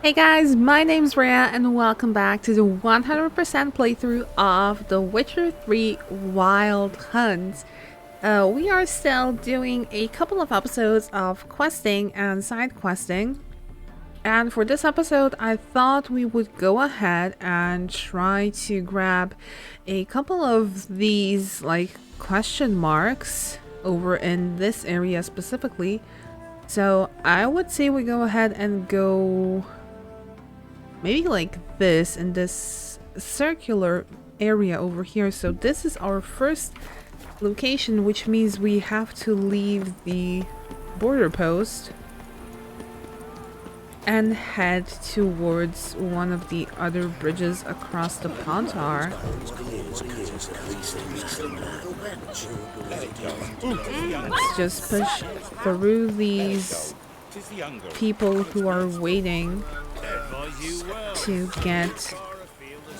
Hey guys, my name's Rhea and welcome back to the 100% playthrough of The Witcher 3 Wild Hunt. We are still doing a couple of episodes of questing and side questing. And for this episode, I thought we would go ahead and try to grab a couple of these like question marks over in this area specifically. So I would say we go ahead and go maybe like this in this circular area over here. So this is our first location, which means we have to leave the border post and head towards one of the other bridges across the Pontar. Let's just push through these people who are waiting to get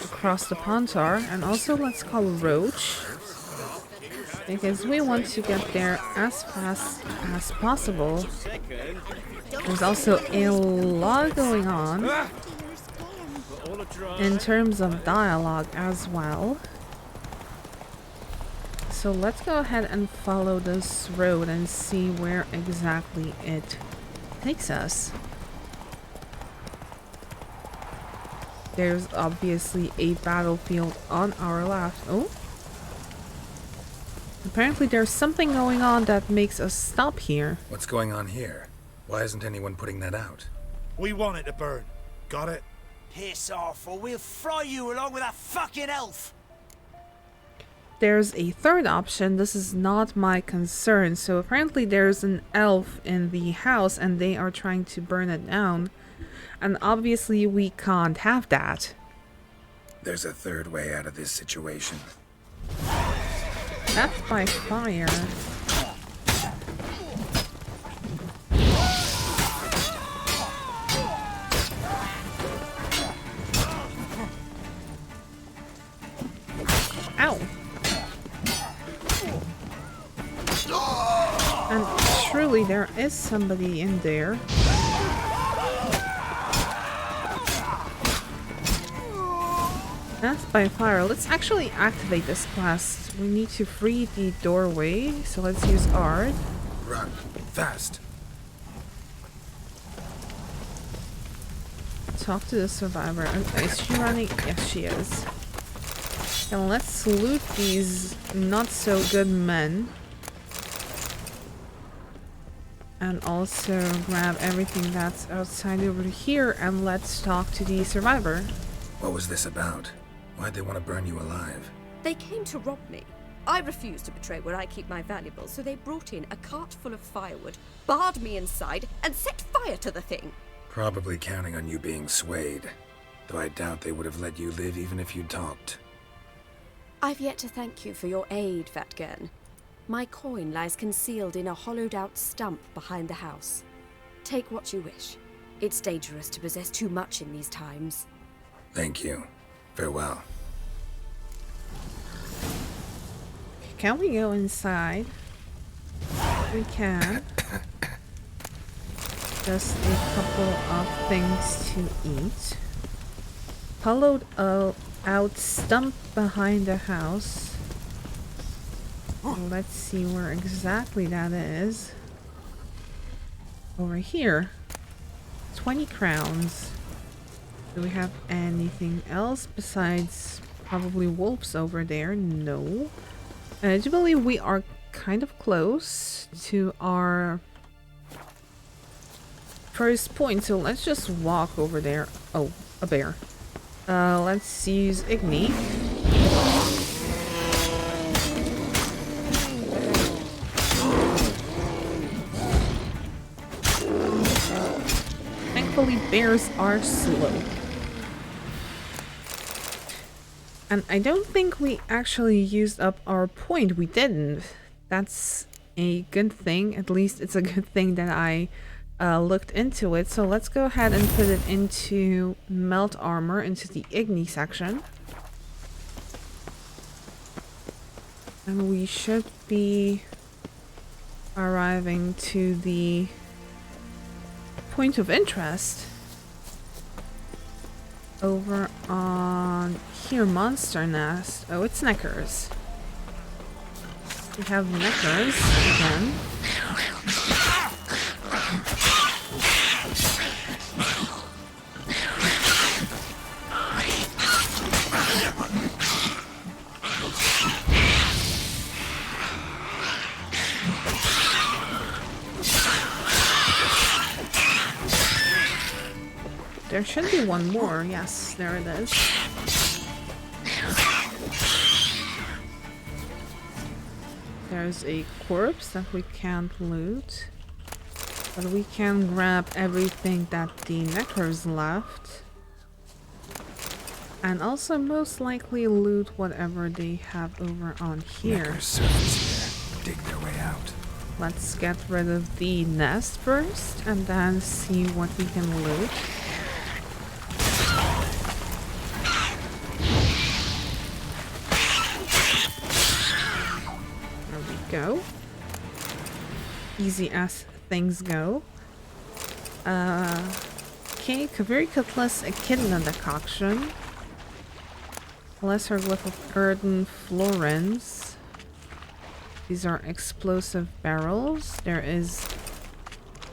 across the Pontar, and also let's call Roach because we want to get there as fast as possible. There's also a lot going on in terms of dialogue as well. So let's go ahead and follow this road and see where exactly it takes us. There's obviously a battlefield on our left. Oh. Apparently there's something going on that makes us stop here. What's going on here? Why isn't anyone putting that out? We want it to burn. Got it? Piss off or we'll fry you along with that fucking elf! There's a third option. This is not my concern. So apparently there's an elf in the house and they are trying to burn it down. And obviously we can't have that. There's a third way out of this situation. That's by fire. Ow. And truly there is somebody in there. That's by fire. Let's actually activate this quest. We need to free the doorway, so let's use Ard. Run. Fast. Talk to the survivor. Is she running? Yes, she is. And let's loot these not so good men. And also grab everything that's outside over here, and let's talk to the survivor. What was this about? Why'd they want to burn you alive? They came to rob me. I refused to betray where I keep my valuables, so they brought in a cart full of firewood, barred me inside, and set fire to the thing. Probably counting on you being swayed. Though I doubt they would have let you live even if you talked. I've yet to thank you for your aid, Vatgern. My coin lies concealed in a hollowed-out stump behind the house. Take what you wish. It's dangerous to possess too much in these times. Thank you. Farewell. Can we go inside? We can. Just a couple of things to eat. Hollowed out stump behind the house. Let's see where exactly that is. Over here. 20 crowns. Do we have anything else besides probably wolves over there? No. I do believe we are kind of close to our first point, so let's just walk over there. Oh, a bear. Let's use Igni. Thankfully, bears are slow. And I don't think we actually used up our point. We didn't. That's a good thing. At least it's a good thing that I looked into it. So let's go ahead and put it into melt armor, into the Igni section. And we should be arriving to the point of interest. Over on here, monster nest. Oh, it's neckers. We have neckers again. There should be one more. Yes, there it is. There's a corpse that we can't loot. But we can grab everything that the neckers left. And also most likely loot whatever they have over on here. Neckers surface here. Dig their way out. Let's get rid of the nest first and then see what we can loot. Go. Easy as things go. Okay, Kaveri Cutlass Echidna decoction. Lesser Glyph of Earthen Florins. These are explosive barrels. There is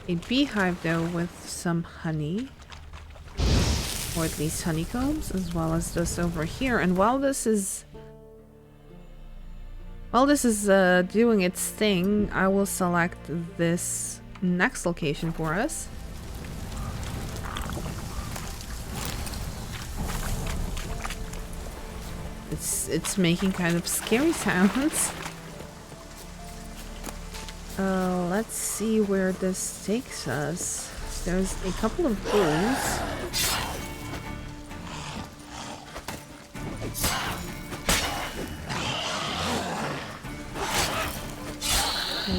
a beehive though with some honey. Or at least honeycombs, as well as this over here. And while this is doing its thing, I will select this next location for us. It's making kind of scary sounds. Let's see where this takes us. There's a couple of ghouls.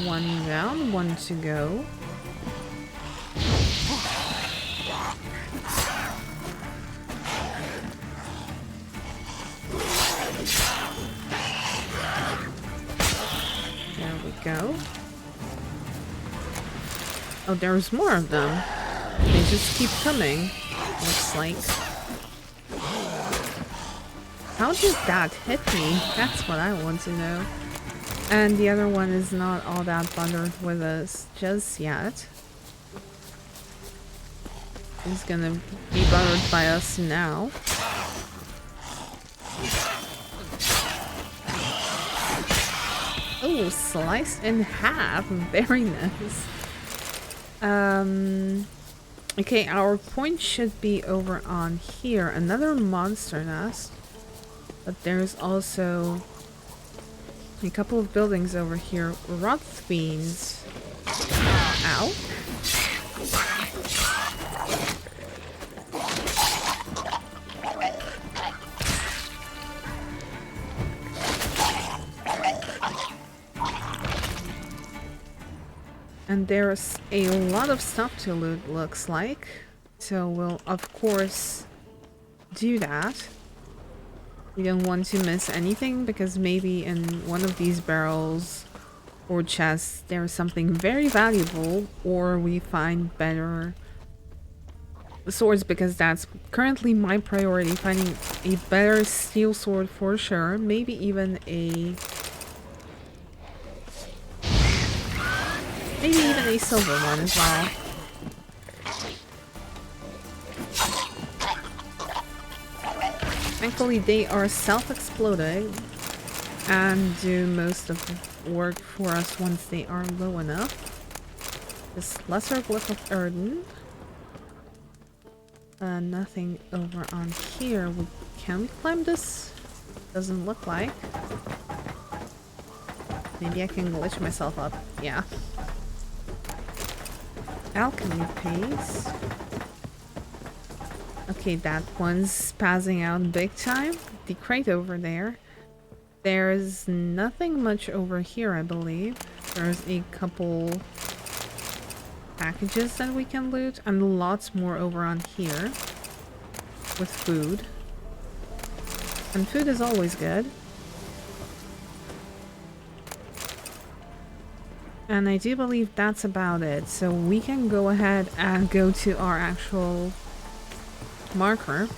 One down, one to go. There we go. Oh, there's more of them. They just keep coming. Looks like. How did that hit me? That's what I want to know. And the other one is not all that bothered with us just yet. He's gonna be bothered by us now. Oh, sliced in half. Very nice. Okay, our point should be over on here. Another monster nest. But there's also a couple of buildings over here. Rot fiends. Ow. And there's a lot of stuff to loot, looks like. So we'll, of course, do that. We don't want to miss anything because maybe in one of these barrels or chests there's something very valuable, or we find better swords, because that's currently my priority, finding a better steel sword for sure. Maybe even a silver one as well. Thankfully they are self-exploding and do most of the work for us once they are low enough. This lesser glyph of Erden. Nothing over on here. We can climb this? Doesn't look like. Maybe I can glitch myself up. Yeah. Alchemy paste. Okay, that one's spazzing out big time. The crate over there. There's nothing much over here, I believe. There's a couple packages that we can loot, and lots more over on here with food. And food is always good. And I do believe that's about it. So we can go ahead and go to our actual marker.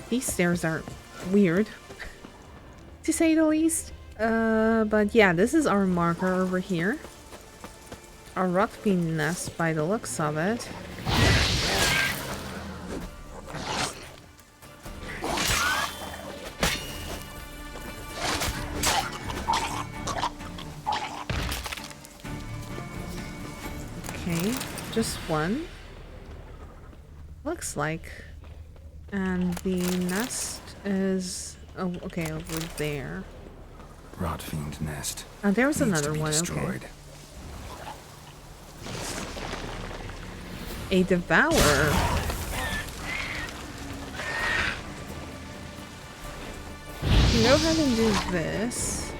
These stairs are weird, to say the least. But yeah, this is our marker over here. A rotfiend nest by the looks of it. Okay, just one. Looks like. And the nest is... oh, okay, over there. Rotfiend nest. Oh, there's Needs another to be one, destroyed. okay. A devourer. You know how to do this.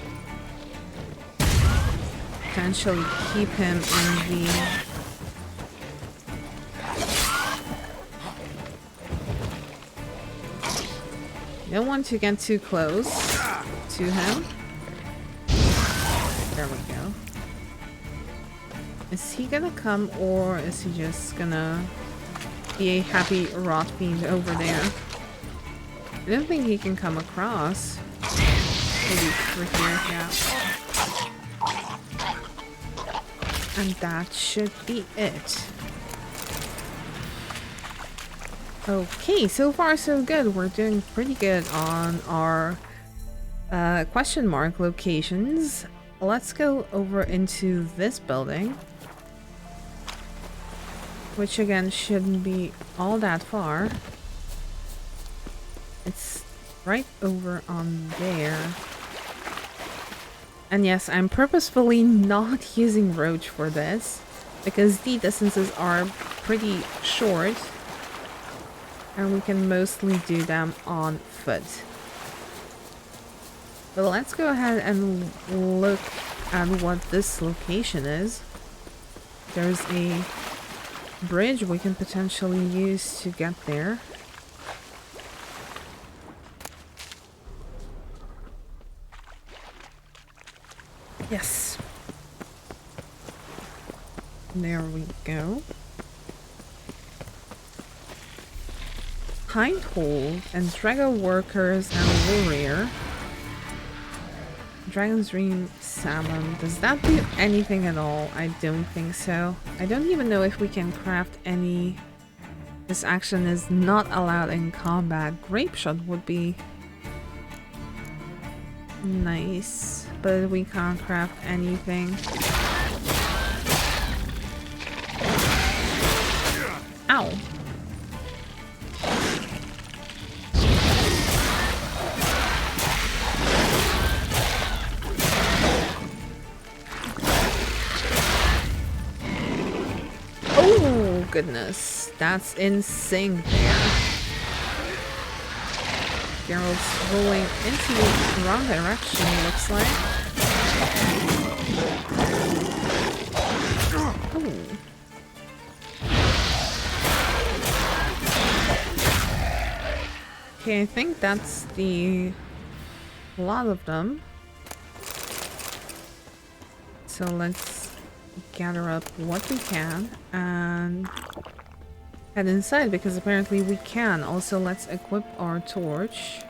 Potentially keep him in the... You don't want to get too close to him. There we go. Is he gonna come, or is he just gonna be a happy rotfiend over there? I don't think he can come across. Maybe through here, yeah. And that should be it. Okay, so far so good. We're doing pretty good on our question mark locations. Let's go over into this building, which again shouldn't be all that far. It's right over on there. And yes, I'm purposefully not using roach for this, because the distances are pretty short. And we can mostly do them on foot. But let's go ahead and look at what this location is. There's a bridge we can potentially use to get there. Yes. There we go. Hindhold and Drago workers and warrior. Dragon's Dream salmon. Does that do anything at all? I don't think so. I don't even know if we can craft any. This action is not allowed in combat. Grape shot would be nice, but we can't craft anything. Ow. Oh goodness, that's insane there. Geralt's rolling into the wrong direction, looks like. Oh. Okay, I think that's the lot of them. So let's gather up what we can and head inside, because apparently we can. Also, let's equip our torch.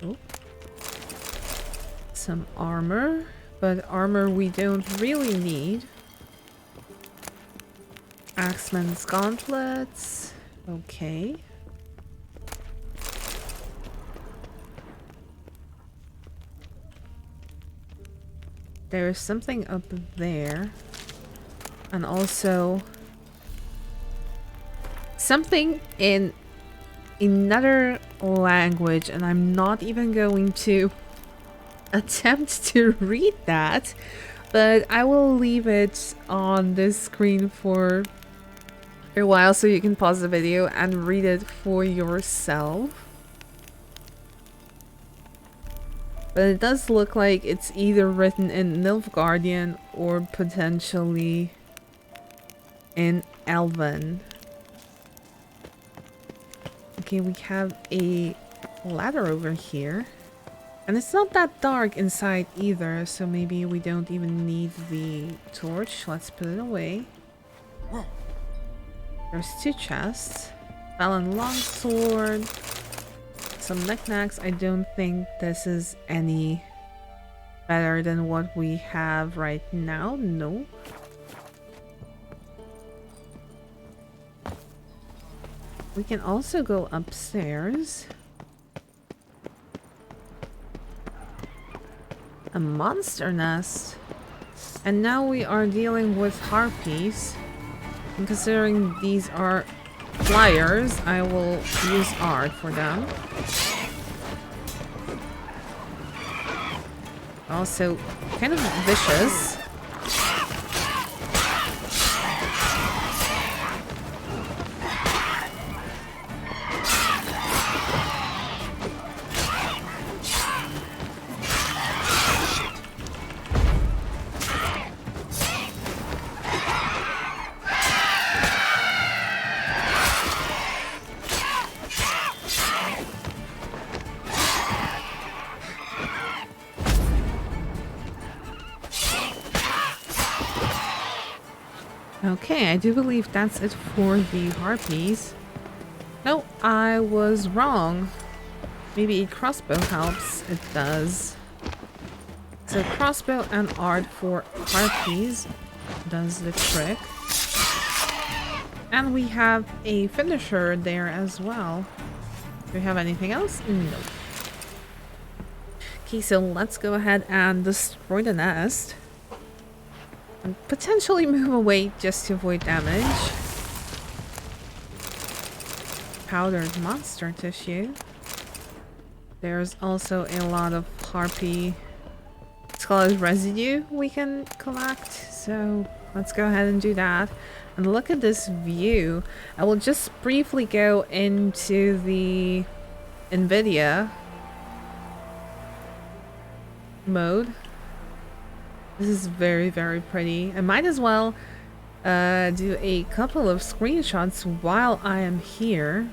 Oh. Some armor, but armor we don't really need. Axeman's gauntlets. Okay. There's something up there. And also something in another language, and I'm not even going to attempt to read that, but I will leave it on this screen for a while so you can pause the video and read it for yourself. But it does look like it's either written in Nilfgaardian or potentially in Elven. Okay, we have a ladder over here. And it's not that dark inside either, so maybe we don't even need the torch. Let's put it away. There's two chests. Velen longsword. Some knickknacks. I don't think this is any better than what we have right now. No. We can also go upstairs. A monster nest. And now we are dealing with harpies. And considering these are flyers, I will use art for them. Also, kind of vicious. Okay, I do believe that's it for the harpies. No, I was wrong. Maybe a crossbow helps. It does. So crossbow and art for harpies does the trick. And we have a finisher there as well. Do we have anything else? No. Okay, so let's go ahead and destroy the nest. And potentially move away just to avoid damage. Powdered monster tissue. There's also a lot of harpy skull residue we can collect. So let's go ahead and do that. And look at this view. I will just briefly go into the NVIDIA mode. This is very, very pretty. I might as well do a couple of screenshots while I am here.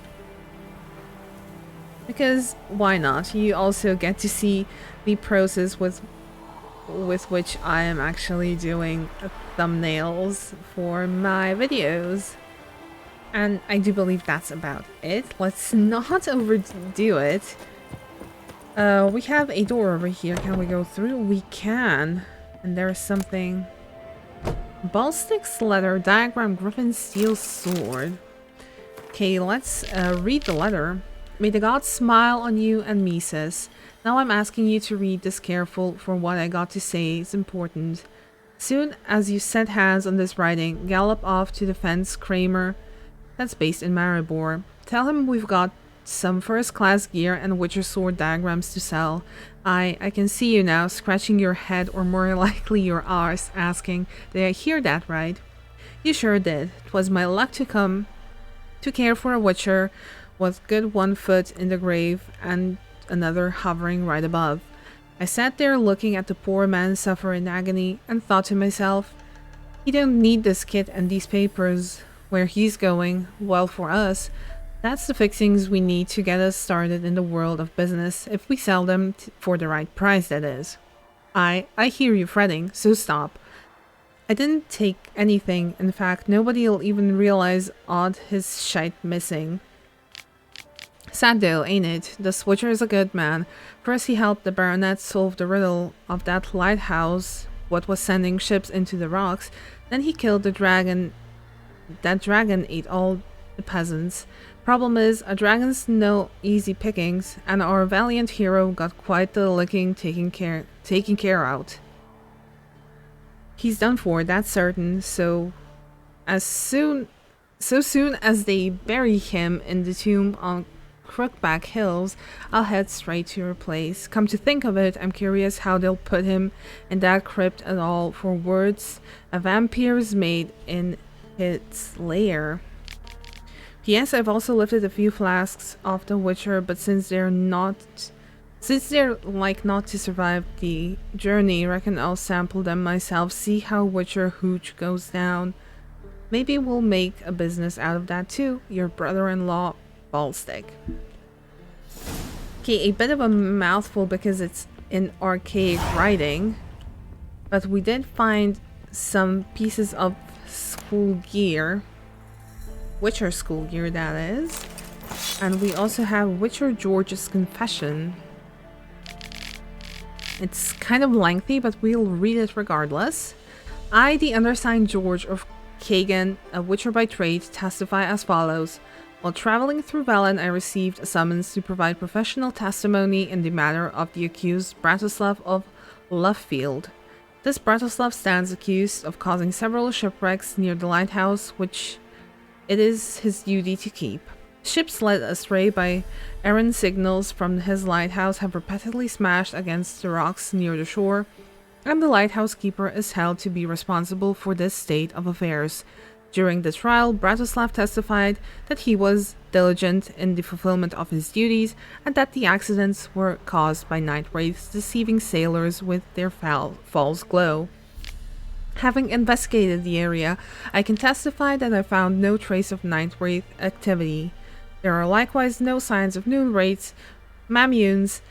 Because why not? You also get to see the process with which I am actually doing thumbnails for my videos. And I do believe that's about it. Let's not overdo it. We have a door over here. Can we go through? We can. And there is something. Ballsticks letter, diagram, griffin, steel sword. Okay, let's read the letter. May the gods smile on you and Mises. Now I'm asking you to read this careful, for what I got to say is important. Soon as you set hands on this writing, gallop off to the fence Kramer, that's based in Maribor. Tell him we've got some first-class gear and Witcher sword diagrams to sell. I can see you now, scratching your head, or more likely your arse, asking, did I hear that right? You sure did. 'Twas my luck to come to care for a Witcher with good one foot in the grave and another hovering right above. I sat there looking at the poor man suffer in agony and thought to myself, he don't need this kit and these papers. Where he's going, well, for us, that's the fixings we need to get us started in the world of business, if we sell them for the right price, that is. I hear you fretting, so stop. I didn't take anything. In fact, nobody'll even realize aught his shite missing. Sad though, ain't it? The Switcher is a good man. First he helped the Baronet solve the riddle of that lighthouse, what was sending ships into the rocks. Then he killed the dragon. That dragon ate all the peasants. Problem is, a dragon's no easy pickings, and our valiant hero got quite the licking taken care out. He's done for, that's certain. So soon as they bury him in the tomb on Crookback Hills, I'll head straight to your place. Come to think of it, I'm curious how they'll put him in that crypt at all. For words, a vampire's made in its lair. Yes, I've also lifted a few flasks off the Witcher, but since they're like not to survive the journey, reckon I'll sample them myself, see how Witcher hooch goes down. Maybe we'll make a business out of that too. Your brother-in-law, Ballstick. Okay, a bit of a mouthful because it's in archaic writing, but we did find some pieces of school gear. Witcher school year, that is. And we also have Witcher George's confession. It's kind of lengthy, but we'll read it regardless. I, the undersigned George of Kagan, a Witcher by trade, testify as follows. While traveling through Velen, I received a summons to provide professional testimony in the matter of the accused Bratislav of Lovefield. This Bratislav stands accused of causing several shipwrecks near the lighthouse, which it is his duty to keep. Ships led astray by errant signals from his lighthouse have repeatedly smashed against the rocks near the shore, and the lighthouse keeper is held to be responsible for this state of affairs. During the trial, Bratislav testified that he was diligent in the fulfillment of his duties and that the accidents were caused by night wraiths deceiving sailors with their false glow. Having investigated the area, I can testify that I found no trace of night wraith activity. There are likewise no signs of noon wraiths, mammunes,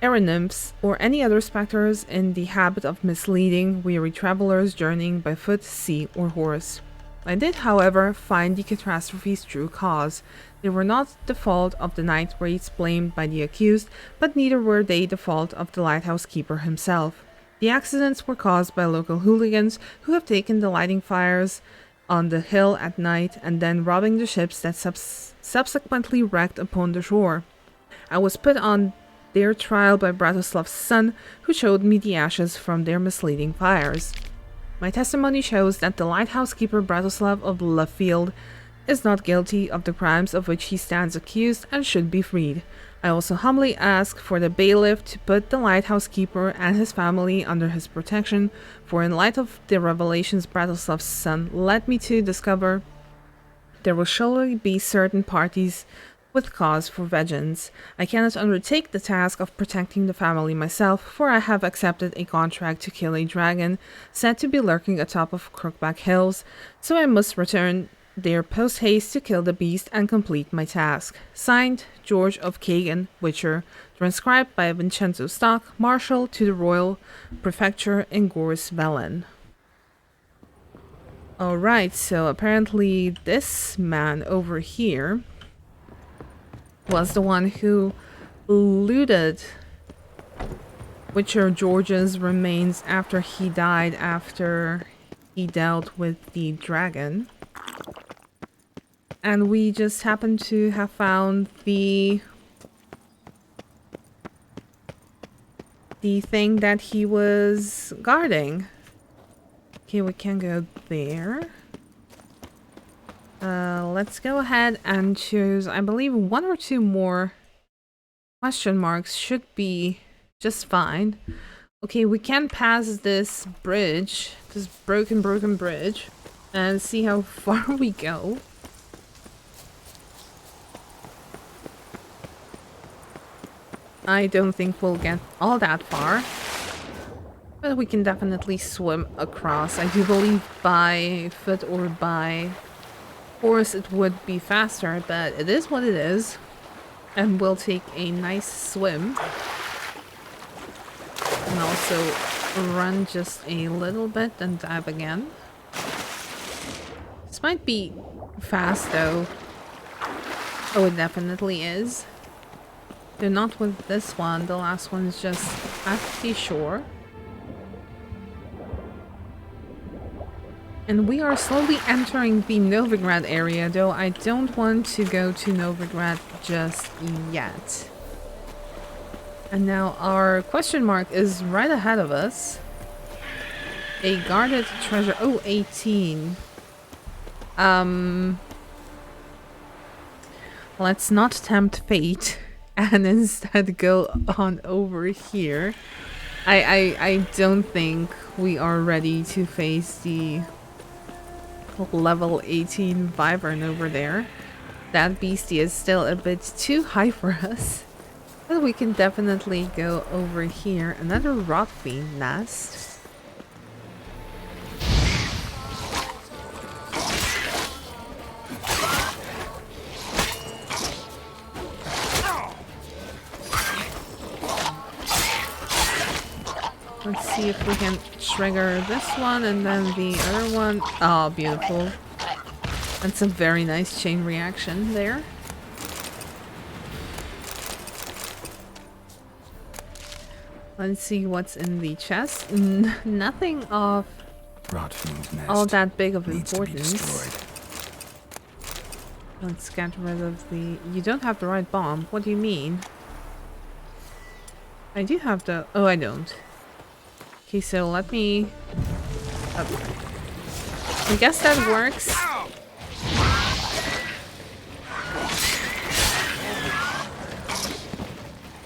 nymphs, or any other specters in the habit of misleading weary travelers journeying by foot, sea, or horse. I did, however, find the catastrophe's true cause. They were not the fault of the night wraiths blamed by the accused, but neither were they the fault of the lighthouse keeper himself. The accidents were caused by local hooligans who have taken the lighting fires on the hill at night and then robbing the ships that subsequently wrecked upon the shore. I was put on their trial by Bratislav's son, who showed me the ashes from their misleading fires. My testimony shows that the lighthouse keeper Bratislav of Lovefield is not guilty of the crimes of which he stands accused and should be freed. I also humbly ask for the bailiff to put the lighthouse keeper and his family under his protection, for in light of the revelations Bratislav's son led me to discover, there will surely be certain parties with cause for vengeance. I cannot undertake the task of protecting the family myself, for I have accepted a contract to kill a dragon said to be lurking atop of Crookback Hills, so I must return there post-haste to kill the beast and complete my task. Signed, George of Kagan, Witcher, transcribed by Vincenzo Stock, Marshal to the Royal Prefecture in Goris Velen. Alright, so apparently this man over here was the one who looted Witcher George's remains after he died, after he dealt with the dragon. And we just happened to have found the thing that he was guarding. Okay, we can go there. Let's go ahead and choose, I believe, 1 or 2 more question marks should be just fine. Okay, we can pass this bridge, this broken bridge, and see how far we go. I don't think we'll get all that far, but we can definitely swim across. I do believe by foot or by horse it would be faster, but it is what it is. And we'll take a nice swim. And also run just a little bit and dive again. This might be fast though. Oh, it definitely is. They're not with this one. The last one is just at the shore. And we are slowly entering the Novigrad area, though I don't want to go to Novigrad just yet. And now our question mark is right ahead of us. A guarded treasure. Oh, 18. Let's not tempt fate and instead go on over here. I don't think we are ready to face the level 18 wyvern over there. That beastie is still a bit too high for us. But we can definitely go over here. Another rot fiend nest. Let's see if we can trigger this one and then the other one. Oh, beautiful. That's a very nice chain reaction there. Let's see what's in the chest. Nothing of Rot fiend's nest. all that big of needs to be importance. destroyed. Let's get rid of the... You don't have the right bomb. What do you mean? I do have the... Oh, I don't. Okay, so let me... I guess that works.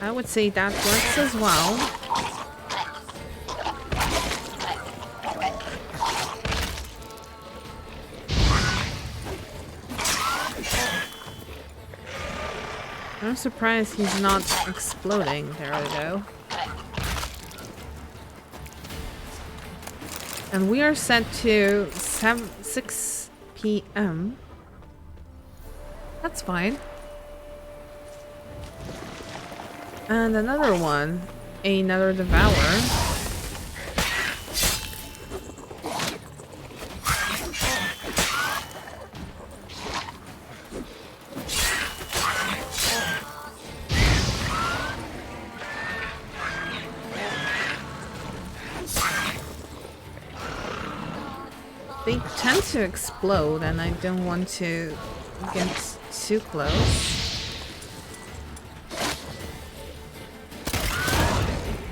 I would say that works as well. I'm surprised he's not exploding. There we go. And we are set to 6 p.m. That's fine. And another one. Another devourer. They tend to explode, and I don't want to get too close.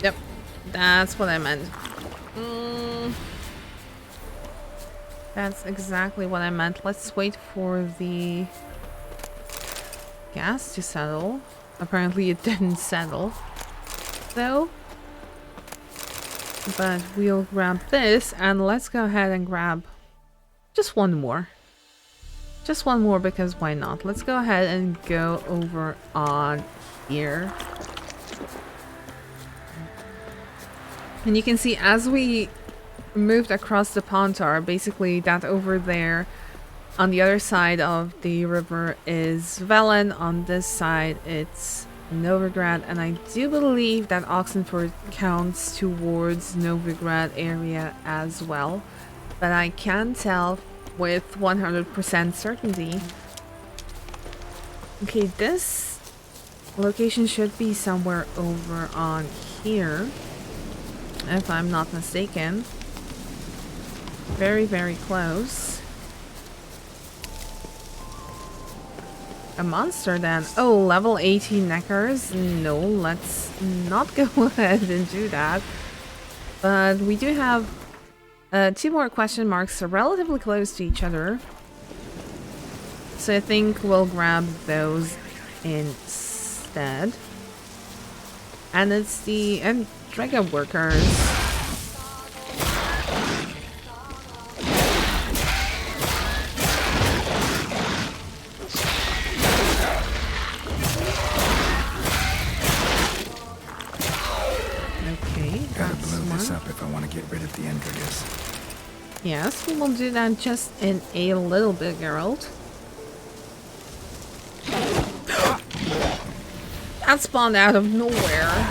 Yep, that's what I meant. That's exactly what I meant. Let's wait for the gas to settle. Apparently it didn't settle, though. But we'll grab this, and let's go ahead and grab just one more. Just one more, because why not? Let's go ahead and go over on here. And you can see as we moved across the Pontar, basically that over there on the other side of the river is Velen. On this side it's Novigrad, and I do believe that Oxenford counts towards Novigrad area as well, but I can't tell with 100% certainty. Okay, this location should be somewhere over on here, if I'm not mistaken. Very, very close. A monster then. Oh, level 80 neckers. No, let's not go ahead and do that. But we do have 2 more question marks relatively close to each other. So I think we'll grab those instead. And it's the Dragon Workers. Up if I want to get rid of the Endrigas. Yes, we will do that just in a little bit, Geralt. That spawned out of nowhere.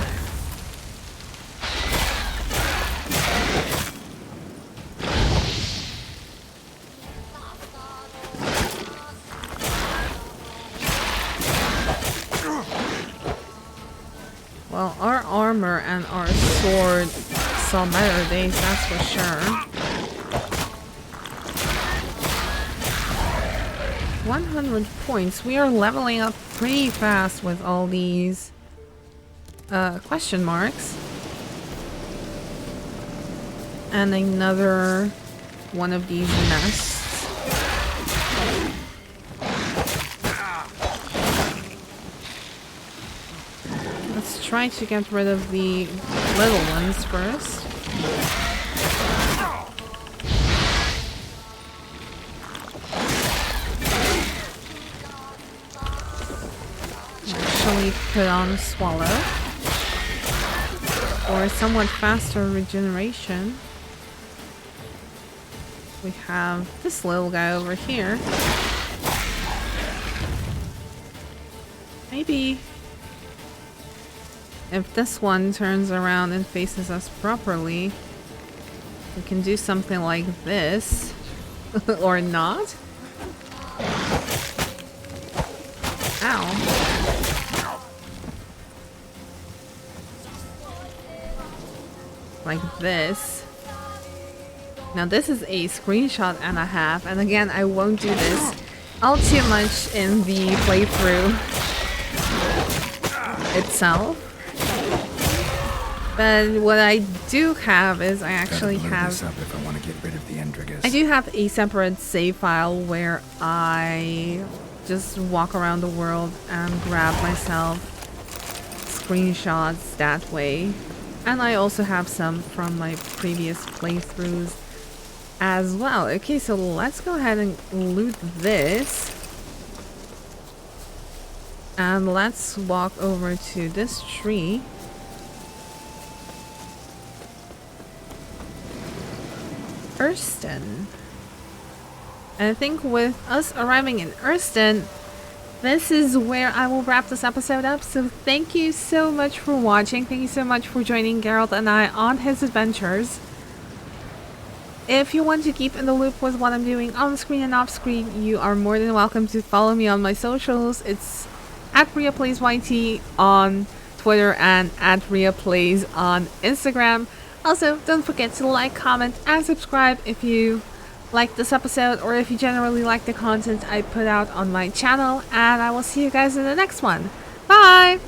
Well, our armor and our sword saw better days, that's for sure. 100 points. We are leveling up pretty fast with all these question marks. And another one of these nests. Let's try to get rid of the little ones first. Actually put on a swallow for a somewhat faster regeneration. We have this little guy over here. Maybe if this one turns around and faces us properly, we can do something like this. Or not. Ow. Like this. Now this is a screenshot and a half, and again I won't do this all too much in the playthrough itself. But what I do have is I actually have if I want to get rid of the Endrigas. I do have a separate save file where I just walk around the world and grab myself screenshots that way. And I also have some from my previous playthroughs as well. Okay, so let's go ahead and loot this. And let's walk over to this tree. Urston. And I think with us arriving in Urston, this is where I will wrap this episode up. So thank you so much for watching. Thank you so much for joining Geralt and I on his adventures. If you want to keep in the loop with what I'm doing on screen and off screen, you are more than welcome to follow me on my socials. It's at RheaPlaysYT on Twitter and at RheaPlays on Instagram. Also, don't forget to like, comment, and subscribe if you like this episode or if you generally like the content I put out on my channel. And I will see you guys in the next one. Bye!